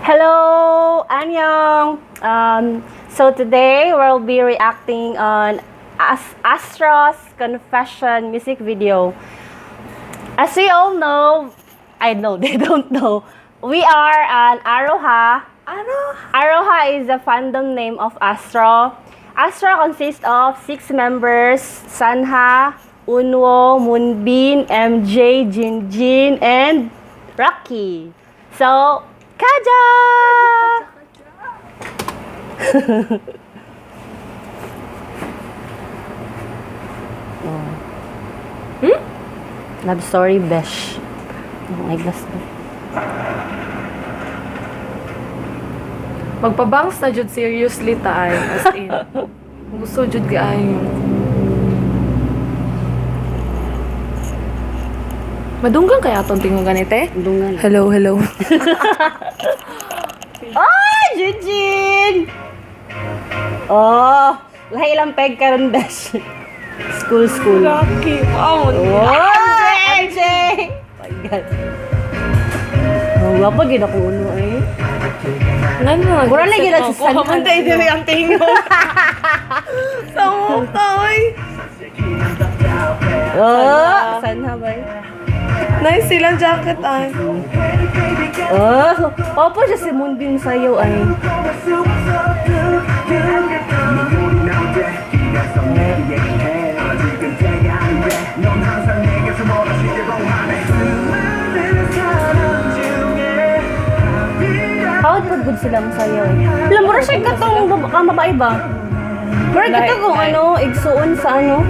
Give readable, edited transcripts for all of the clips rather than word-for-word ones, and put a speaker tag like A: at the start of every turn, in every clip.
A: Hello, Annyeong. So today we'll be reacting on Astro's Confession music video. As we all know, I know they don't know, we are an AROHA. AROHA is the fandom name of ASTRO. ASTRO consists of 6 members: Sanha, Unwo, Moonbin, MJ, Jinjin, and Rocky. So, Kaja! Love story, besh. Oh my gosh.
B: Magpabangs na jud seriously taay, as in. Gusto jud kaayo. Madunggan kaya atong tingog ganite?
A: Dungan.
B: Hello.
A: Oh, Jinjin! Oh, lahi lang peg karon besh. School.
B: Rocky. Wow.
A: MJ! Oh my God. Oh, wapa gid ako uno eh.
B: Ngano?
A: Mura lagi na sa Sanha.
B: Hamantay diri ang tingog. Sa mukha, oy.
A: Oh, Sanha ba?
B: Nice silang jacket ay.
A: Oh, opo siya si Moonbin sayo ay. How good sila masayaw eh. Alam mo rin siya katong babae ba? Pero kita kung ano, igsuon sa ano.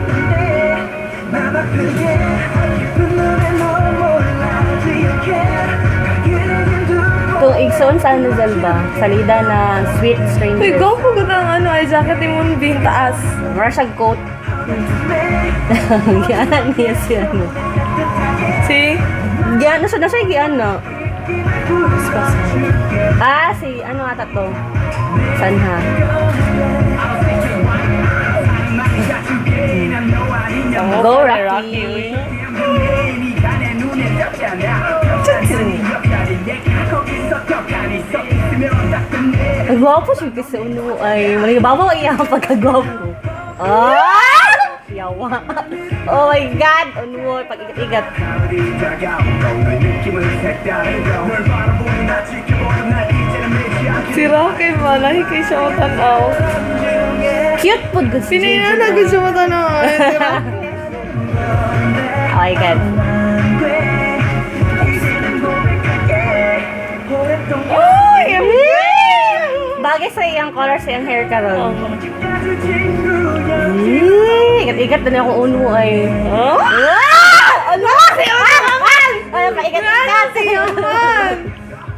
A: Kung igsuon sa ano ba? Salida na Sweet
B: Uy,
A: Stranger.
B: go ko ang ano ay jacket ni Moonbin taas.
A: Mara siya coat. Gianan niya si ano.
B: See?
A: Gianan siya na siya gianan. Si ano ata to? Sanha. Go Rocky. Gwapo siya kasi uno ay malibabaw iya ang pagkagwapo. Yawa. Oh my God! Uno, pag-igat-igat.
B: Si Rocky ba? Lahi kay siya matanaw.
A: Cute po good si
B: Pinina
A: Jinjin.
B: na kay siya matanaw. Si Rocky.
A: Oh my God.
B: Oh, yummy!
A: Bagay sa iyang color sa iyang hair karon. Igat-igat na niya akong uno ay. Ano? Si Unaman! Ano pa igat-igat?
B: Si Unaman!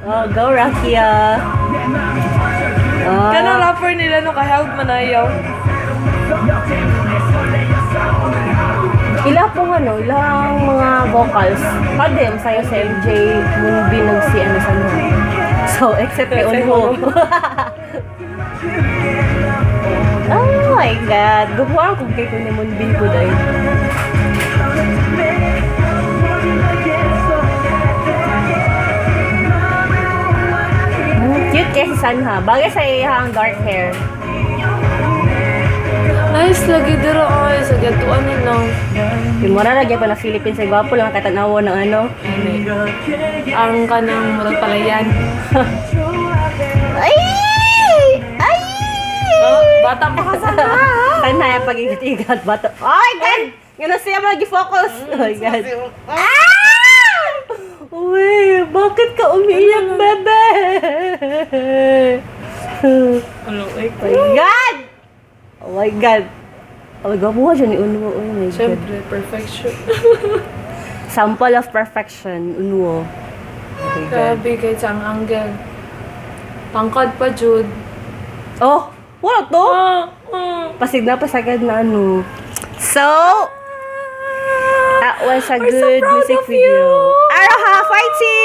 A: Oh, go Rocky
B: Kanang rapper nila no ka-held manayaw.
A: Ilang pong ano, ilang mga vocals. Kadem, sayo si MJ, Moonbin, si ano sa mga. So, except kay Unho. Oh my God. Gubuhan kung kay ni Moonbin ko dahil. Cute kaya si Sanha. Bagay sa iyang dark hair.
B: Nice lagi dito ay sa gatuan nila.
A: Yung mura lagi pa na Philippines ay gwapo lang katanawa ng ano.
B: Ang kanang murag palayan.
A: Ay! Ay!
B: Bata pa ka sana.
A: Sanha yung pag-igat-igat. Bato. Oh my God! Ganun siya mag-focus. Oh my God. Uy, bakit ka umiiyak, bebe?
B: Ano ay
A: Oh my God! Oh my God! Oh my God, buha siya ni Unwo. Oh my God.
B: Siyempre, perfection.
A: Sample of perfection, Unwo. Oh my God.
B: Grabe kay Chang Angel. Tangkad pa, Jude.
A: Oh! Wala to? Pasig na pasagad na ano. So, that was a
B: We're so
A: good
B: proud
A: music
B: of
A: video.
B: you!
A: AROHA fighting!